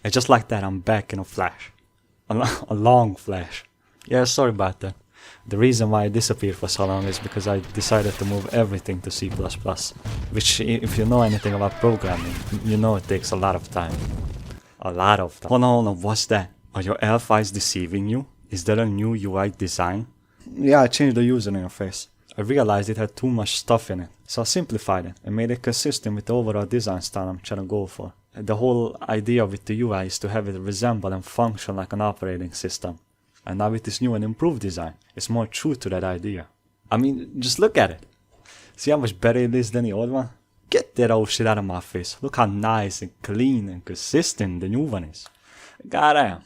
And just like that, I'm back in a flash. A long flash. Yeah, sorry about that. The reason why I disappeared for so long is because I decided to move everything to C++, which, if you know anything about programming, you know it takes a lot of time. A lot of time. Hold on, what's that? Are your elf eyes deceiving you? Is there a new UI design? Yeah, I changed the user interface. I realized it had too much stuff in it, so I simplified it and made it consistent with the overall design style I'm trying to go for. The whole idea with the UI is to have it resemble and function like an operating system. And now with this new and improved design, it's more true to that idea. I mean, just look at it. See how much better it is than the old one? Get that old shit out of my face. Look how nice and clean and consistent the new one is. Goddamn.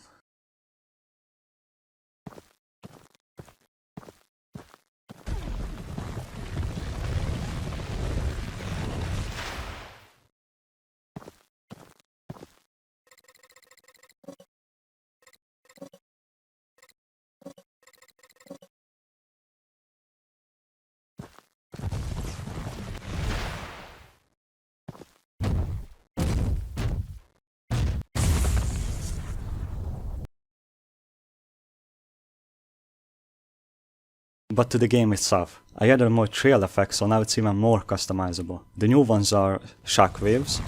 But to the game itself, I added more trail effects, so now it's even more customizable. The new ones are shockwaves,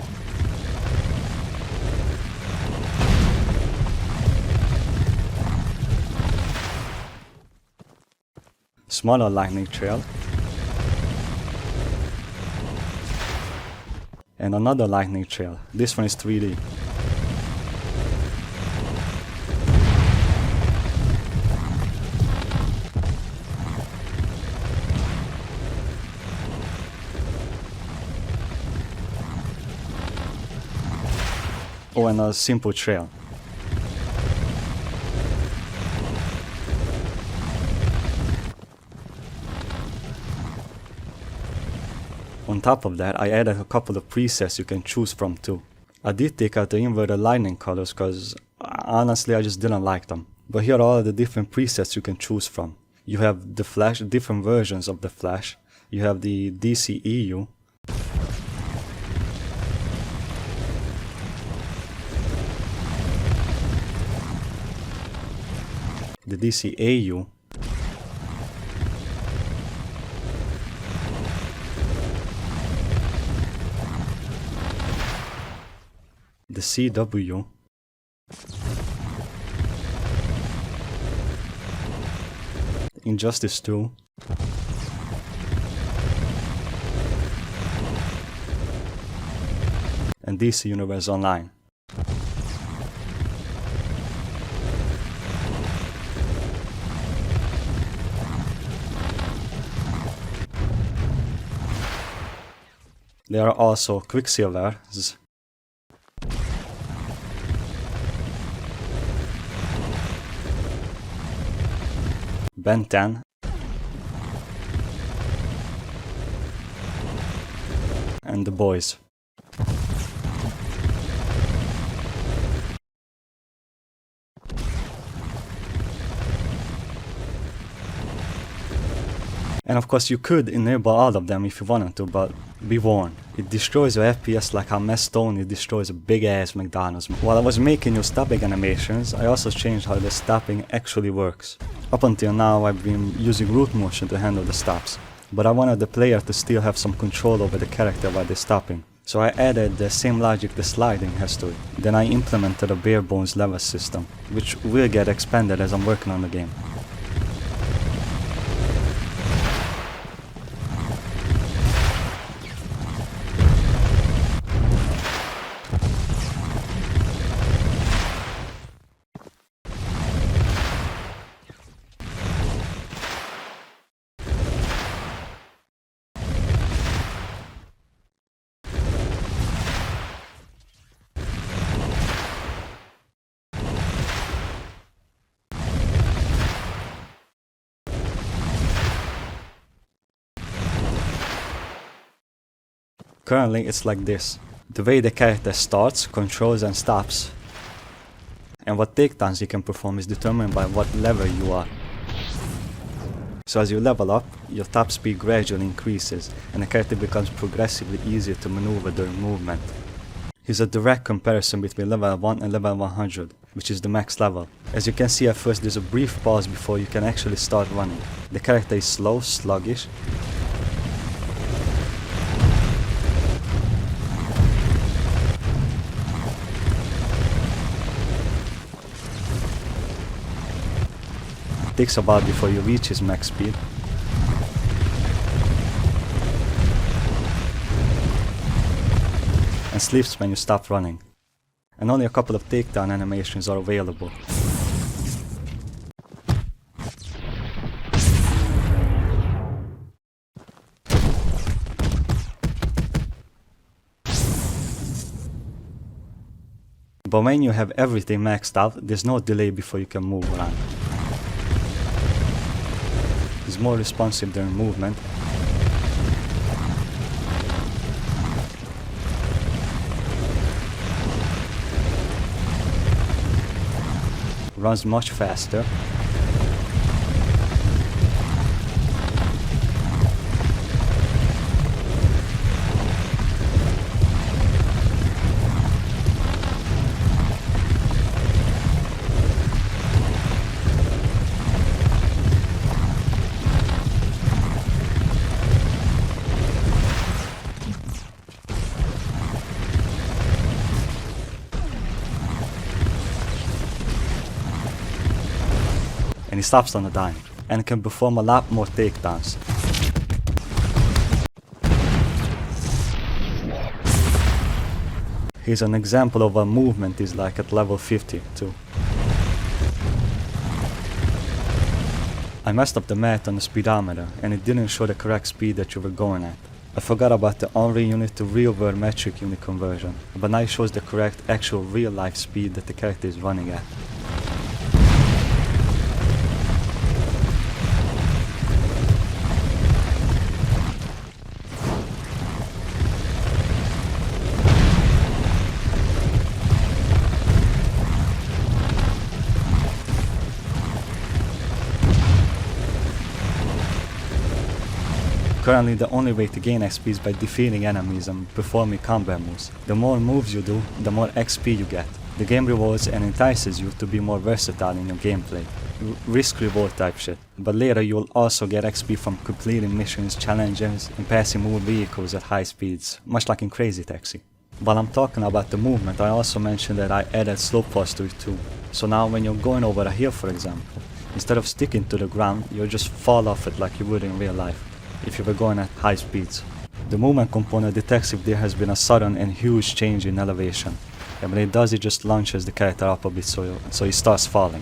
smaller lightning trail, and another lightning trail. This one is 3D. Oh, and a simple trail. On top of that, I added a couple of presets you can choose from too. I did take out the inverted lightning colors cause honestly I just didn't like them. But here are all the different presets you can choose from. You have the flash, different versions of the flash. You have the DCEU. The DCAU, the CW, Injustice 2, and DC Universe Online. There are also Quicksilvers, Ben 10, and the boys. And of course you could enable all of them if you wanted to, but be warned, it destroys your FPS like how Mess Stoney destroys a big ass McDonald's. While I was making new stopping animations, I also changed how the stopping actually works. Up until now I've been using root motion to handle the stops, but I wanted the player to still have some control over the character while they're stopping. So I added the same logic the sliding has to it. Then I implemented a bare bones level system, which will get expanded as I'm working on the game. Currently it's like this. The way the character starts, controls and stops, and what takedowns you can perform is determined by what level you are. So as you level up, your top speed gradually increases and the character becomes progressively easier to maneuver during movement. Here's a direct comparison between level 1 and level 100, which is the max level. As you can see at first there's a brief pause before you can actually start running. The character is slow, sluggish. It takes a while before you reach his max speed. And sleeps when you stop running. And only a couple of takedown animations are available. But when you have everything maxed out, there's no delay before you can move around. He's more responsive during movement. Runs much faster. And he stops on a dime, and can perform a lot more takedowns. Here's an example of what movement is like at level 50 too. I messed up the math on the speedometer and it didn't show the correct speed that you were going at. I forgot about the Unreal unit to real world metric unit conversion, but now it shows the correct actual real life speed that the character is running at. Currently the only way to gain XP is by defeating enemies and performing combat moves. The more moves you do, the more XP you get. The game rewards and entices you to be more versatile in your gameplay. Risk-reward type shit. But later you'll also get XP from completing missions, challenges, and passing more vehicles at high speeds, much like in Crazy Taxi. While I'm talking about the movement, I also mentioned that I added slope pause to it too. So now when you're going over a hill for example, instead of sticking to the ground, you'll just fall off it like you would in real life, if you were going at high speeds. The movement component detects if there has been a sudden and huge change in elevation. And when it does, it just launches the character up a bit so he starts falling.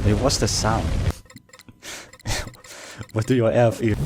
Hey, what's the sound? What do your elf eat?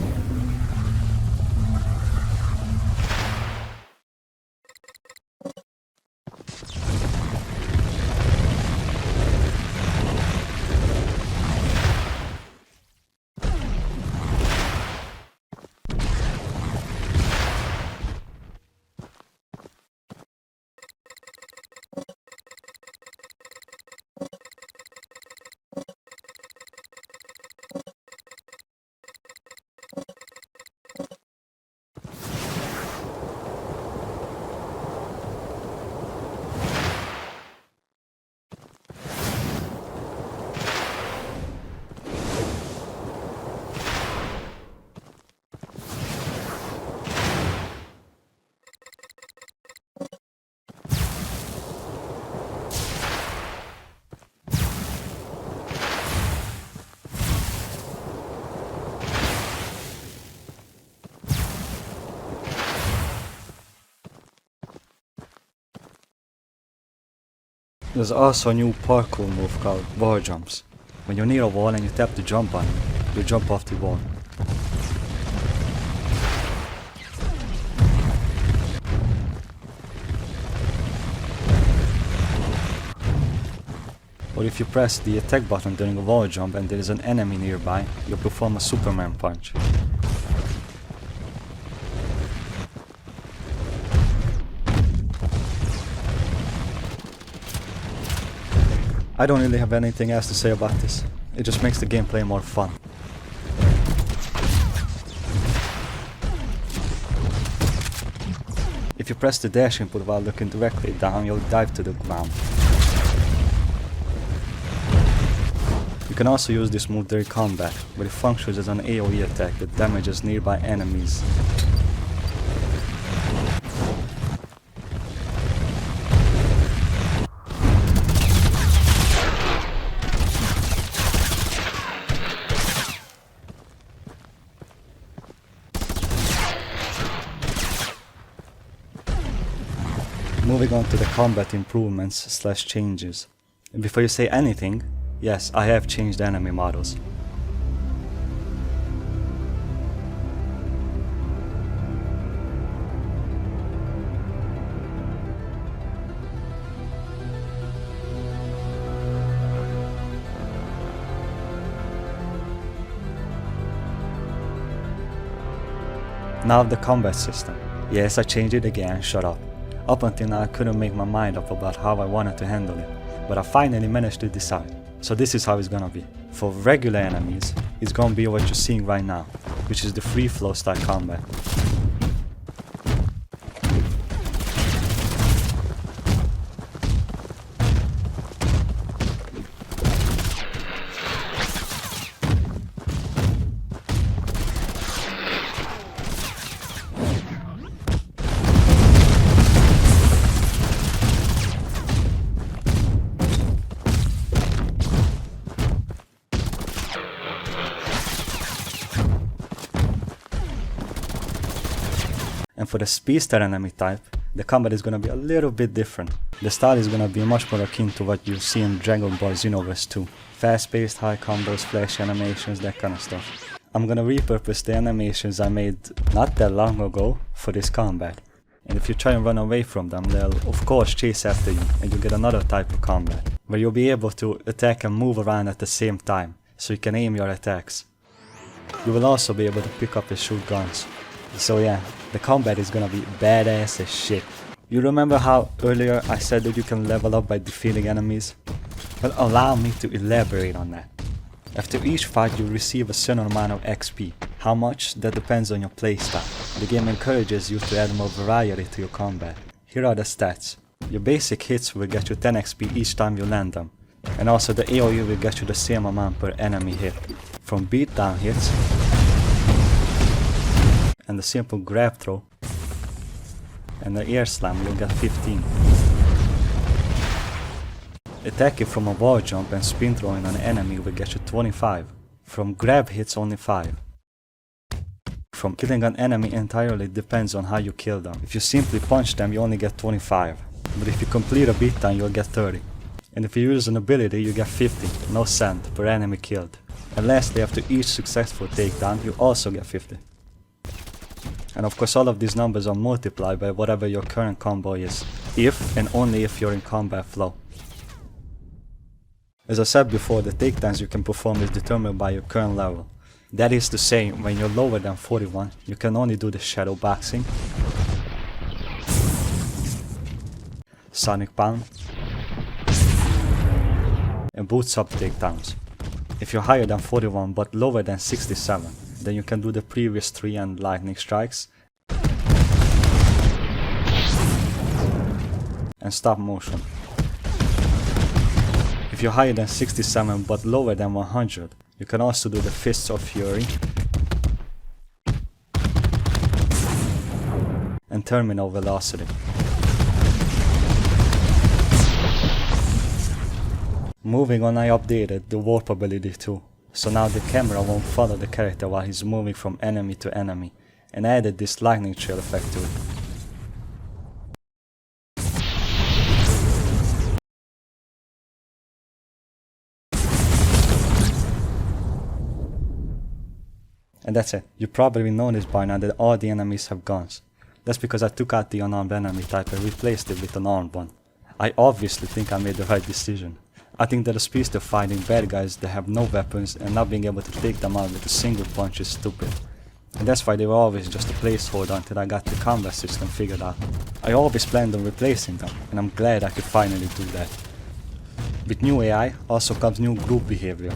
There's also a new parkour move called wall jumps. When you're near a wall and you tap the jump button, you jump off the wall. Or if you press the attack button during a wall jump and there is an enemy nearby, you perform a Superman punch. I don't really have anything else to say about this. It just makes the gameplay more fun. If you press the dash input while looking directly down, you'll dive to the ground. You can also use this move during combat, where it functions as an AoE attack that damages nearby enemies. Moving on to the combat improvements / changes. And before you say anything, yes, I have changed enemy models. Now the combat system. Yes, I changed it again, shut up. Up until now I couldn't make my mind up about how I wanted to handle it, but I finally managed to decide. So this is how it's gonna be. For regular enemies, it's gonna be what you're seeing right now, which is the free flow style combat. And for the Speedster enemy type, the combat is gonna be a little bit different. The style is gonna be much more akin to what you see in Dragon Ball Xenoverse 2. Fast-paced, high combos, flash animations, that kind of stuff. I'm gonna repurpose the animations I made not that long ago for this combat. And if you try and run away from them, they'll of course chase after you, and you get another type of combat, where you'll be able to attack and move around at the same time, so you can aim your attacks. You will also be able to pick up and shoot guns. So yeah, the combat is gonna be badass as shit. You remember how earlier I said that you can level up by defeating enemies? Well, allow me to elaborate on that. After each fight you receive a certain amount of XP. How much? That depends on your playstyle. The game encourages you to add more variety to your combat. Here are the stats. Your basic hits will get you 10 XP each time you land them. And also the AoE will get you the same amount per enemy hit. From beatdown hits and the simple grab throw and the air slam, you'll get 15. Attacking from a wall jump and spin throwing on an enemy will get you 25. From grab hits, only 5. From killing an enemy entirely depends on how you kill them. If you simply punch them, you only get 25. But if you complete a beatdown, you'll get 30. And if you use an ability, you get 50, no cent, per enemy killed. And lastly, after each successful takedown, you also get 50. And of course all of these numbers are multiplied by whatever your current combo is, if and only if you're in combat flow. As I said before, the takedowns you can perform is determined by your current level. That is to say, when you're lower than 41, you can only do the shadow boxing, sonic pound, and boots up takedowns. If you're higher than 41 but lower than 67, then you can do the previous 3 and lightning strikes and stop motion. If you're higher than 67 but lower than 100, you can also do the fists of fury and terminal velocity. Moving on, I updated the warp ability too. So now the camera won't follow the character while he's moving from enemy to enemy, and added this lightning trail effect to it. And that's it. You probably noticed by now that all the enemies have guns. That's because I took out the unarmed enemy type and replaced it with an armed one. I obviously think I made the right decision. I think that a Speedster fighting bad guys that have no weapons and not being able to take them out with a single punch is stupid. And that's why they were always just a placeholder until I got the combat system figured out. I always planned on replacing them, and I'm glad I could finally do that. With new AI also comes new group behavior.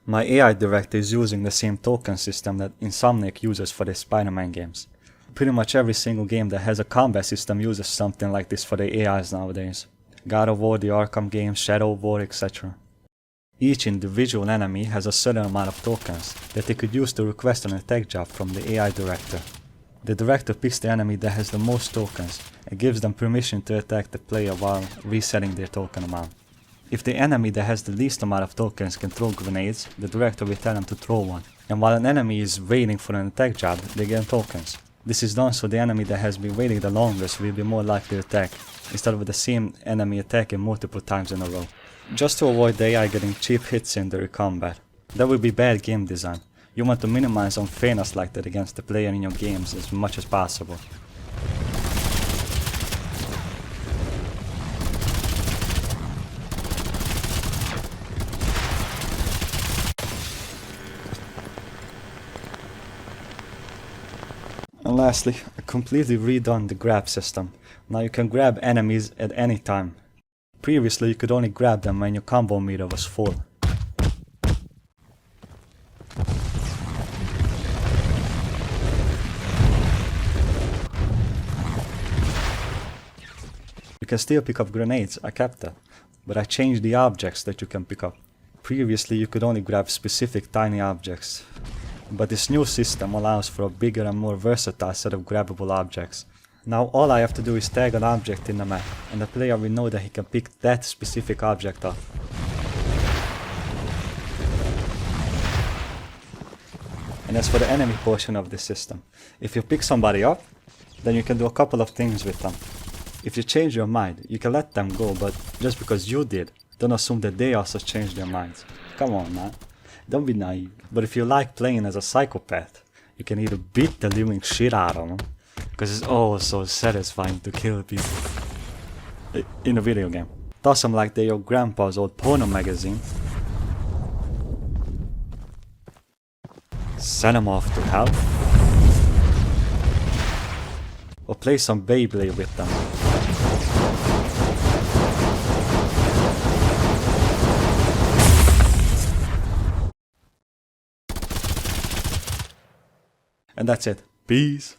My AI director is using the same token system that Insomniac uses for their Spider-Man games. Pretty much every single game that has a combat system uses something like this for their AIs nowadays. God of War, the Arkham games, Shadow War, etc. Each individual enemy has a certain amount of tokens that they could use to request an attack job from the AI director. The director picks the enemy that has the most tokens and gives them permission to attack the player while resetting their token amount. If the enemy that has the least amount of tokens can throw grenades, the director will tell them to throw one. And while an enemy is waiting for an attack job, they gain tokens. This is done so the enemy that has been waiting the longest will be more likely to attack, instead of the same enemy attacking multiple times in a row. Just to avoid the AI getting cheap hits in their combat. That would be bad game design. You want to minimize unfairness like that against the player in your games as much as possible. And lastly, I completely redone the grab system. Now you can grab enemies at any time. Previously you could only grab them when your combo meter was full. You can still pick up grenades, I kept that, but I changed the objects that you can pick up. Previously you could only grab specific tiny objects, but this new system allows for a bigger and more versatile set of grabbable objects. Now all I have to do is tag an object in the map, and the player will know that he can pick that specific object up. And as for the enemy portion of this system, if you pick somebody up, then you can do a couple of things with them. If you change your mind, you can let them go, but just because you did, don't assume that they also changed their minds. Come on, man. Don't be naive. But if you like playing as a psychopath, you can either beat the living shit out of them, because it's oh so satisfying to kill people in a video game. Toss them like they're your grandpa's old porno magazine. Send them off to hell. Or play some Beyblade with them. And that's it. Peace.